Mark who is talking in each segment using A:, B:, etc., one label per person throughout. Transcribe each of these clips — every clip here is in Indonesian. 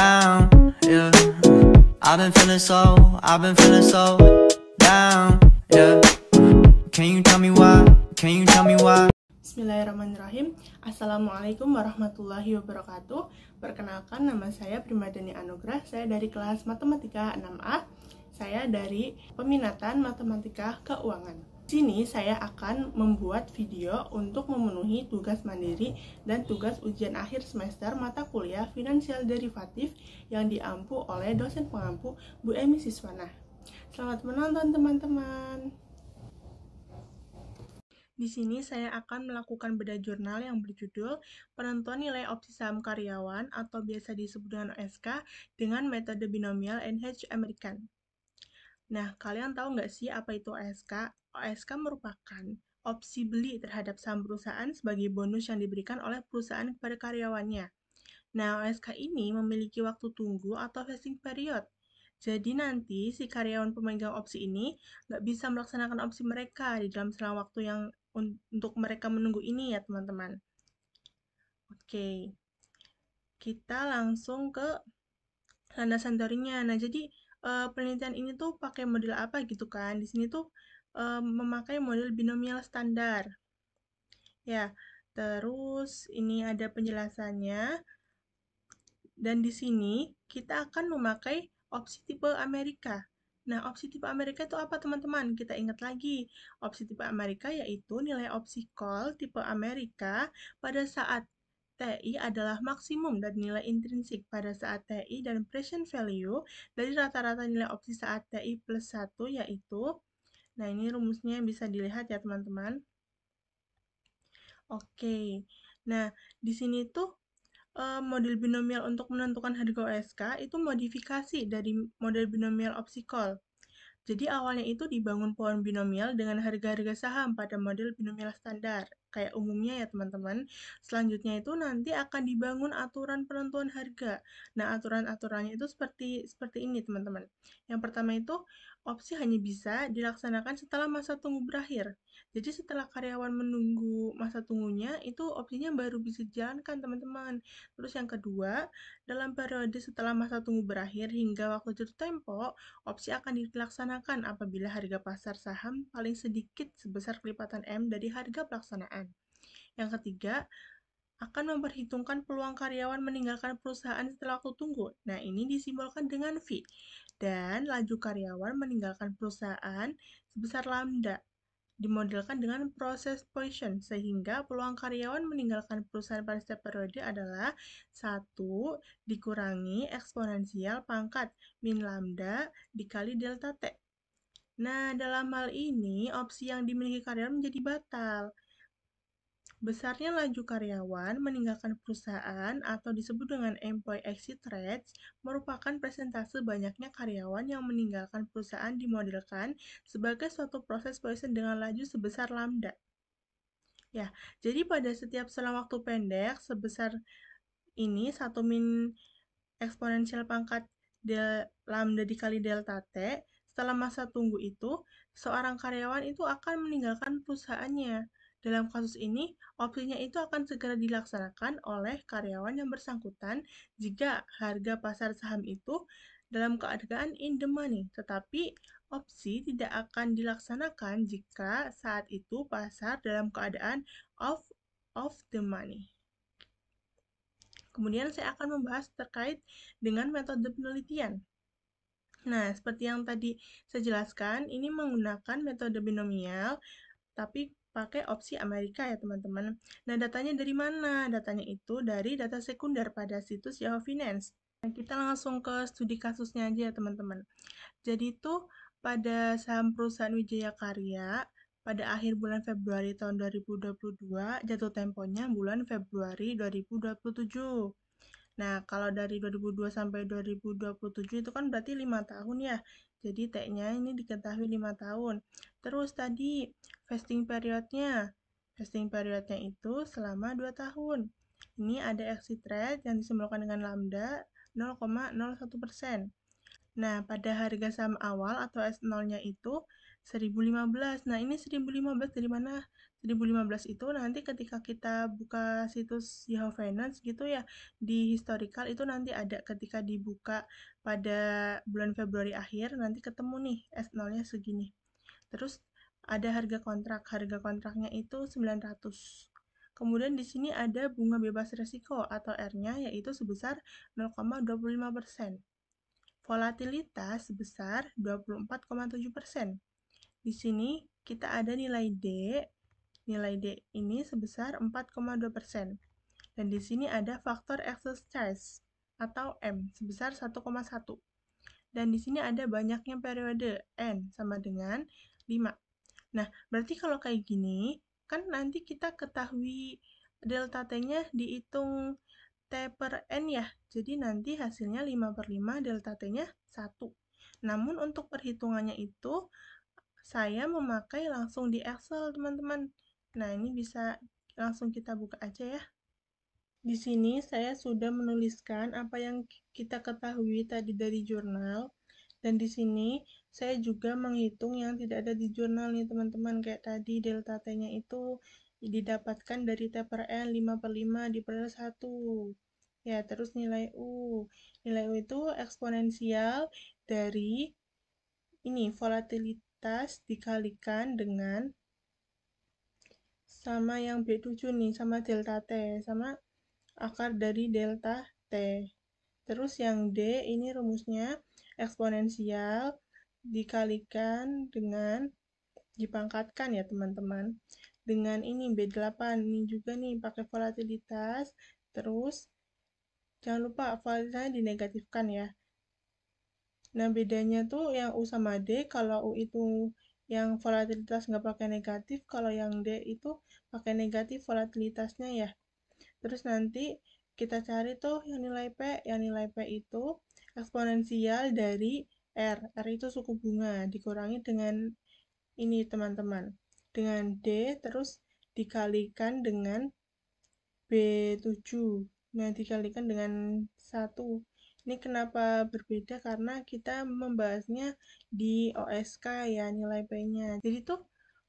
A: down, yeah. I've been feeling so down, yeah. Can you tell me why? Can you tell me why?
B: Bismillahirrahmanirrahim. Assalamualaikum warahmatullahi wabarakatuh. Perkenalkan, nama saya Primadani Anugrah. Saya dari kelas Matematika 6A. Saya dari peminatan Matematika Keuangan. Di sini saya akan membuat video untuk memenuhi tugas mandiri dan tugas ujian akhir semester mata kuliah Finansial Derivatif yang diampu oleh dosen pengampu Bu Emi Siswana. Selamat menonton teman-teman. Di sini saya akan melakukan bedah jurnal yang berjudul Penentuan Nilai Opsi Saham Karyawan atau biasa disebut dengan OSK dengan metode binomial NH American. Nah, kalian tahu nggak sih apa itu OSK? OSK merupakan opsi beli terhadap saham perusahaan sebagai bonus yang diberikan oleh perusahaan kepada karyawannya. Nah, OSK ini memiliki waktu tunggu atau vesting period. Jadi nanti si karyawan pemegang opsi ini nggak bisa melaksanakan opsi mereka di dalam selang waktu yang untuk mereka menunggu ini ya teman-teman. Oke, kita langsung ke landasan teorinya. Nah, jadi penelitian ini tuh pakai model apa gitu kan? Di sini tuh memakai model binomial standar. Ya, terus ini ada penjelasannya. Dan di sini kita akan memakai opsi tipe Amerika. Nah, opsi tipe Amerika itu apa teman-teman? Kita ingat lagi, opsi tipe Amerika yaitu nilai opsi call tipe Amerika pada saat TI adalah maksimum dan nilai intrinsik pada saat TI dan present value dari rata-rata nilai opsi saat TI plus 1 yaitu, nah ini rumusnya bisa dilihat ya teman-teman. Oke, nah di sini tuh model binomial untuk menentukan harga OSK itu modifikasi dari model binomial opsi call. Jadi awalnya itu dibangun pohon binomial dengan harga-harga saham pada model binomial standar. Kayak umumnya ya teman-teman. Selanjutnya itu nanti akan dibangun aturan penentuan harga. Nah, aturan-aturannya itu seperti ini teman-teman. Yang pertama itu opsi hanya bisa dilaksanakan setelah masa tunggu berakhir. Jadi setelah karyawan menunggu masa tunggunya, itu opsinya baru bisa dijalankan teman-teman. Terus yang kedua, dalam periode setelah masa tunggu berakhir hingga waktu jatuh tempo, opsi akan dilaksanakan apabila harga pasar saham paling sedikit sebesar kelipatan M dari harga pelaksanaan. Yang ketiga, akan memperhitungkan peluang karyawan meninggalkan perusahaan setelah waktu tunggu. Nah, ini disimbolkan dengan V. Dan laju karyawan meninggalkan perusahaan sebesar lambda dimodelkan dengan proses Poisson, sehingga peluang karyawan meninggalkan perusahaan pada setiap periode adalah 1 dikurangi eksponensial pangkat min lambda dikali delta T. Nah, dalam hal ini, opsi yang dimiliki karyawan menjadi batal. Besarnya laju karyawan meninggalkan perusahaan atau disebut dengan employee exit rates merupakan persentase banyaknya karyawan yang meninggalkan perusahaan dimodelkan sebagai suatu proses Poisson dengan laju sebesar lambda. Ya, jadi pada setiap selang waktu pendek sebesar ini 1 min eksponensial pangkat lambda dikali delta T, setelah masa tunggu itu, seorang karyawan itu akan meninggalkan perusahaannya. Dalam kasus ini, opsinya itu akan segera dilaksanakan oleh karyawan yang bersangkutan jika harga pasar saham itu dalam keadaan in the money, tetapi opsi tidak akan dilaksanakan jika saat itu pasar dalam keadaan off the money. Kemudian saya akan membahas terkait dengan metode penelitian. Nah, seperti yang tadi saya jelaskan, ini menggunakan metode binomial, tapi pakai opsi Amerika ya teman-teman. Nah, datanya dari mana? Datanya itu dari data sekunder pada situs Yahoo Finance. Nah, kita langsung ke studi kasusnya aja ya teman-teman. Jadi itu pada saham perusahaan Wijaya Karya, pada akhir bulan Februari tahun 2022, jatuh temponya bulan Februari 2027. Nah, kalau dari 2002 sampai 2027 itu kan berarti 5 tahun ya. Jadi T-nya ini diketahui 5 tahun. Terus tadi vesting periodnya. Vesting periodnya itu selama 2 tahun. Ini ada exit rate yang disimbolkan dengan lambda 0,01%. Nah, pada harga saham awal atau S0-nya itu 1015. Nah, ini 1015 dari mana? 1015 itu nanti ketika kita buka situs Yahoo Finance gitu ya, di historical itu nanti ada ketika dibuka pada bulan Februari akhir, nanti ketemu nih S0-nya segini. Terus ada harga kontraknya itu 900. Kemudian di sini ada bunga bebas risiko atau R-nya yaitu sebesar 0,25%. Volatilitas sebesar 24,7%. Di sini kita ada nilai D. Nilai D ini sebesar 4,2%. Dan di sini ada faktor excess charge atau M sebesar 1,1. Dan di sini ada banyaknya periode N sama dengan 5. Nah, berarti kalau kayak gini, kan nanti kita ketahui delta T-nya dihitung T per N ya. Jadi nanti hasilnya 5/5 delta T-nya 1. Namun untuk perhitungannya itu, saya memakai langsung di Excel, teman-teman. Nah, ini bisa langsung kita buka aja ya. Di sini saya sudah menuliskan apa yang kita ketahui tadi dari jurnal. Dan di sini saya juga menghitung yang tidak ada di jurnal nih teman-teman. Kayak tadi delta T-nya itu didapatkan dari T per N 5/5 diperoleh 1. Ya, terus nilai U. Nilai U itu eksponensial dari ini volatilitas dikalikan dengan sama yang B7 nih, sama delta T, sama akar dari delta T. Terus yang D ini rumusnya eksponensial dikalikan dengan dipangkatkan ya teman-teman. Dengan ini B8, ini juga nih pakai volatilitas. Terus jangan lupa volatilitasnya dinegatifkan ya. Nah, bedanya tuh yang U sama D, kalau U itu yang volatilitas nggak pakai negatif, kalau yang D itu pakai negatif volatilitasnya ya. Terus nanti kita cari tuh yang nilai P itu eksponensial dari R. R itu suku bunga, dikurangi dengan ini teman-teman. Dengan D, terus dikalikan dengan B7. Nah, dikalikan dengan 1. Ini kenapa berbeda? Karena kita membahasnya di OSK ya, nilai P-nya. Jadi tuh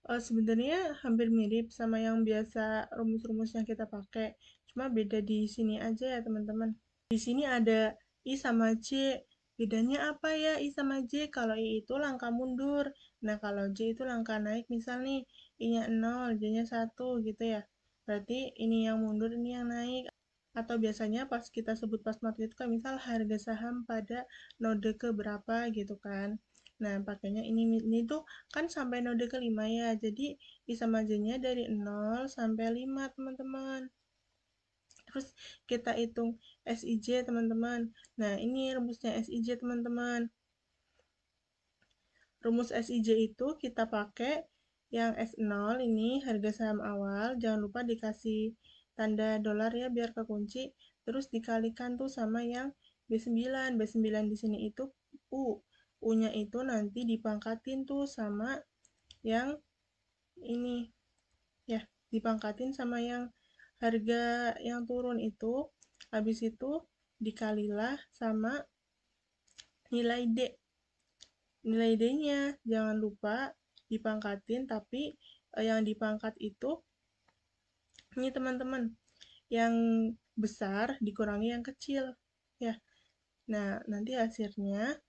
B: sebenarnya hampir mirip sama yang biasa rumus-rumus yang kita pakai. Cuma beda di sini aja ya, teman-teman. Di sini ada I sama J. Bedanya apa ya I sama J? Kalau I itu langkah mundur. Nah, kalau J itu langkah naik. Misal nih, I-nya 0, J-nya 1 gitu ya. Berarti ini yang mundur, ini yang naik. Atau biasanya pas kita sebut pas materi itu kan misal harga saham pada node ke berapa gitu kan. Nah, pakainya ini tuh kan sampai node ke-5 ya. Jadi I sama J-nya dari 0 sampai 5, teman-teman. Terus kita hitung SIJ, teman-teman. Nah, ini rumusnya SIJ, teman-teman. Rumus SIJ itu kita pakai yang S0 ini harga saham awal, jangan lupa dikasih tanda dolar ya biar kekunci, terus dikalikan tuh sama yang B9. B9 di sini itu U. U-nya itu nanti dipangkatin tuh sama yang ini ya, dipangkatin sama yang harga yang turun itu, habis itu dikalilah sama nilai D. Nilai D-nya jangan lupa dipangkatin, tapi yang dipangkat itu ini teman-teman, yang besar dikurangi yang kecil ya. Nah, nanti hasilnya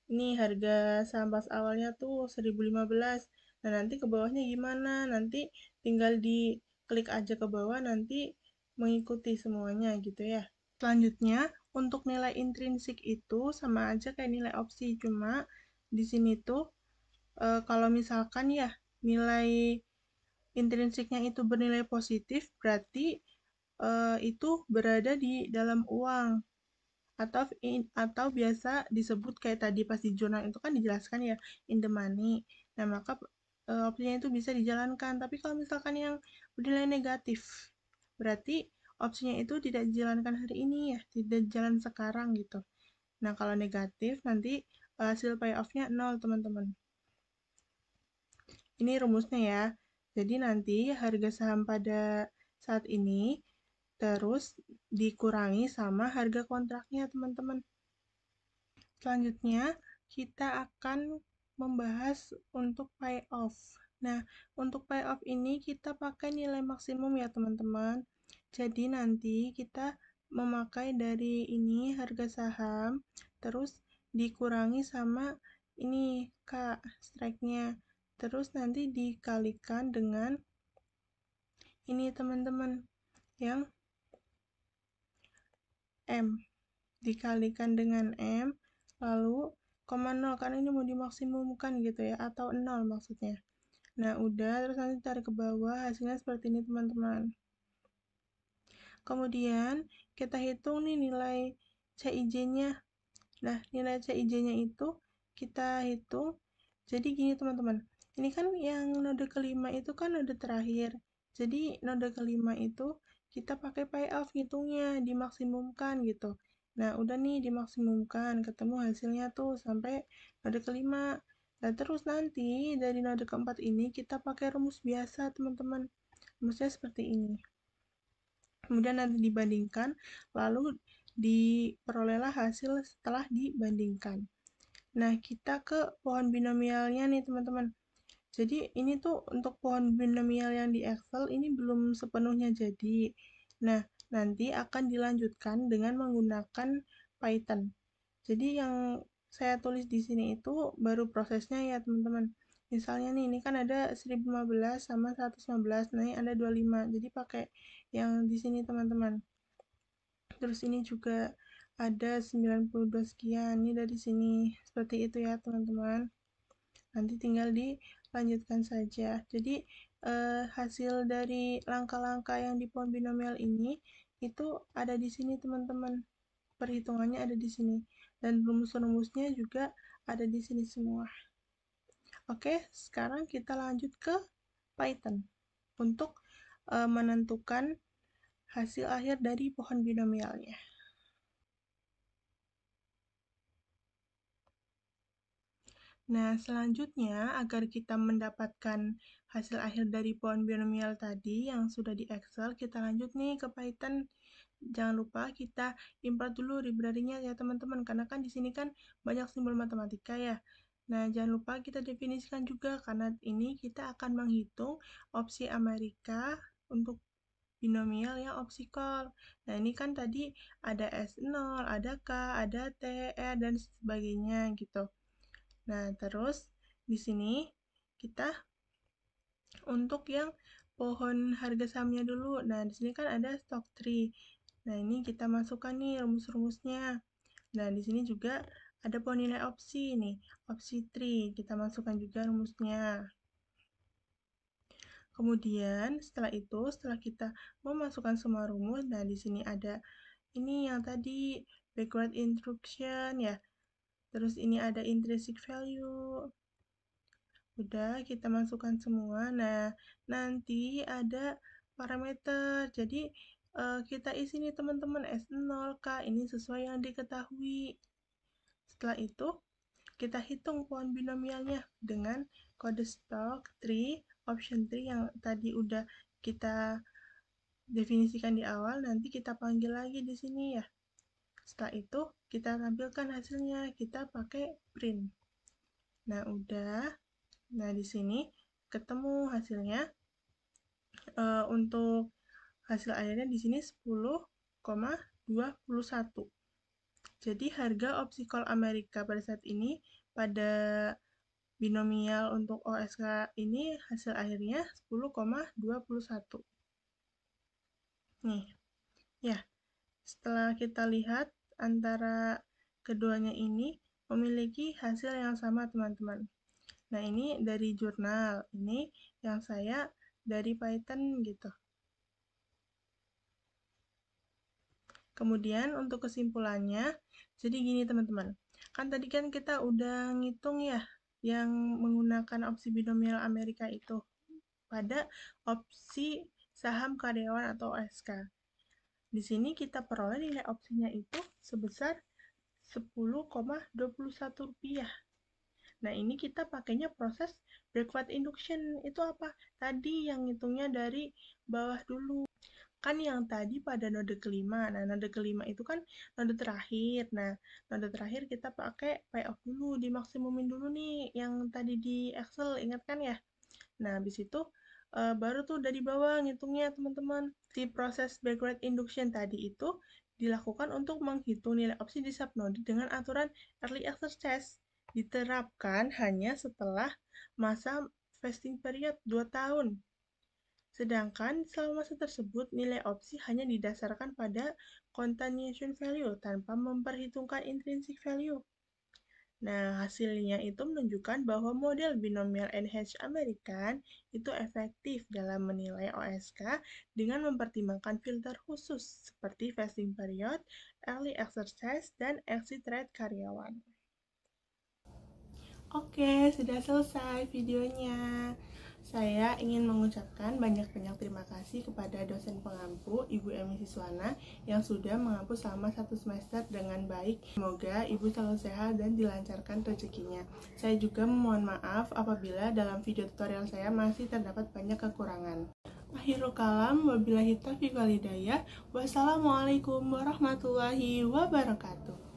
B: ini harga saham pas awalnya tuh 1015. Nah, nanti ke bawahnya gimana? Nanti tinggal diklik aja ke bawah, nanti mengikuti semuanya gitu ya. Selanjutnya, untuk nilai intrinsik itu sama aja kayak nilai opsi, cuma di sini tuh kalau misalkan ya nilai intrinsiknya itu bernilai positif, berarti itu berada di dalam uang atau biasa disebut kayak tadi pas di jurnal itu kan dijelaskan ya in the money. Nah, maka opsinya itu bisa dijalankan. Tapi kalau misalkan yang bernilai negatif, berarti opsinya itu tidak dijalankan hari ini ya, tidak jalan sekarang gitu. Nah, kalau negatif nanti hasil payoff-nya 0, teman-teman. Ini rumusnya ya. Jadi nanti harga saham pada saat ini terus dikurangi sama harga kontraknya, teman-teman. Selanjutnya, kita akan membahas untuk payoff. Nah, untuk payoff ini kita pakai nilai maksimum ya teman-teman. Jadi nanti kita memakai dari ini harga saham, terus dikurangi sama ini Kak, strike-nya. Terus nanti dikalikan dengan ini teman-teman, yang M. Dikalikan dengan M, lalu koma 0, karena ini mau dimaksimumkan gitu ya, atau 0 maksudnya. Nah, udah, terus nanti tarik ke bawah, hasilnya seperti ini teman-teman. Kemudian, kita hitung nih nilai CIJ-nya. Nah, nilai CIJ-nya itu kita hitung, jadi gini teman-teman. Ini kan yang node kelima itu kan node terakhir. Jadi, node kelima itu kita pakai payoff ngitungnya, dimaksimumkan gitu. Nah, udah nih dimaksimumkan, ketemu hasilnya tuh sampai node kelima. Nah, terus nanti dari node keempat ini kita pakai rumus biasa, teman-teman. Rumusnya seperti ini. Kemudian nanti dibandingkan, lalu diperolehlah hasil setelah dibandingkan. Nah, kita ke pohon binomialnya nih, teman-teman. Jadi, ini tuh untuk pohon binomial yang di Excel ini belum sepenuhnya jadi. Nah, nanti akan dilanjutkan dengan menggunakan Python. Jadi yang saya tulis di sini itu baru prosesnya ya teman-teman. Misalnya nih, ini kan ada 1015 sama 115, nah ini ada 25. Jadi pakai yang di sini teman-teman. Terus ini juga ada 92 sekian, ini dari sini. Seperti itu ya teman-teman. Nanti tinggal dilanjutkan saja. Jadi hasil dari langkah-langkah yang di pohon binomial ini itu ada di sini teman-teman. Perhitungannya ada di sini. Dan rumus-rumusnya juga ada di sini semua. Oke, sekarang kita lanjut ke Python untuk menentukan hasil akhir dari pohon binomialnya. Nah, selanjutnya agar kita mendapatkan hasil akhir dari pohon binomial tadi yang sudah di Excel, kita lanjut nih ke Python. Jangan lupa kita import dulu library-nya ya teman-teman, karena kan di sini kan banyak simbol matematika ya. Nah, jangan lupa kita definisikan juga, karena ini kita akan menghitung opsi Amerika untuk binomial yang opsikal. Nah, ini kan tadi ada S0, ada K, ada T, R, dan sebagainya gitu. Nah, terus di sini kita untuk yang pohon harga sahamnya dulu. Nah, di sini kan ada stock tree. Nah, ini kita masukkan nih rumus-rumusnya. Nah, di sini juga ada pohon nilai opsi nih, opsi tree. Kita masukkan juga rumusnya. Kemudian setelah itu, setelah kita memasukkan semua rumus, nah di sini ada ini yang tadi backward instruction ya. Terus ini ada intrinsic value. Udah, kita masukkan semua. Nah, nanti ada parameter. Jadi, kita isi nih teman-teman S0, K, ini sesuai yang diketahui. Setelah itu, kita hitung pohon binomialnya dengan kode stock tree, option tree yang tadi udah kita definisikan di awal. Nanti kita panggil lagi di sini ya. Setelah itu, kita tampilkan hasilnya. Kita pakai print. Nah, udah. Nah, di sini ketemu hasilnya. Untuk hasil akhirnya di sini 10,21. Jadi harga opsi call Amerika pada saat ini pada binomial untuk OSK ini hasil akhirnya 10,21. Nih, ya. Setelah kita lihat antara keduanya ini memiliki hasil yang sama, teman-teman. Nah, ini dari jurnal, ini yang saya dari Python gitu. Kemudian untuk kesimpulannya, jadi gini teman-teman. Kan tadi kan kita udah ngitung ya yang menggunakan opsi binomial Amerika itu pada opsi saham karyawan atau OSK. Di sini kita peroleh nilai opsinya itu sebesar Rp10,21. Nah, ini kita pakainya proses backward induction. Itu apa? Tadi yang ngitungnya dari bawah dulu. Kan yang tadi pada node kelima. Nah, node kelima itu kan node terakhir. Nah, node terakhir kita pakai payoff dulu, dimaksimumin dulu nih yang tadi di Excel, ingat kan ya? Nah, habis itu baru tuh dari bawah ngitungnya teman-teman. Si proses backward induction tadi itu dilakukan untuk menghitung nilai opsi di subnode dengan aturan early access test. Diterapkan hanya setelah masa vesting period 2 tahun. Sedangkan selama masa tersebut, nilai opsi hanya didasarkan pada continuation value tanpa memperhitungkan intrinsic value. Nah, hasilnya itu menunjukkan bahwa model binomial Enhanced American itu efektif dalam menilai OSK dengan mempertimbangkan filter khusus seperti vesting period, early exercise, dan exit rate karyawan. Oke, sudah selesai videonya. Saya ingin mengucapkan banyak-banyak terima kasih kepada dosen pengampu, Ibu Emi Siswana, yang sudah mengampu selama 1 semester dengan baik. Semoga Ibu selalu sehat dan dilancarkan rezekinya. Saya juga memohon maaf apabila dalam video tutorial saya masih terdapat banyak kekurangan. Akhirul kalam, wabillahi taufiq wal hidayah. Wassalamualaikum warahmatullahi wabarakatuh.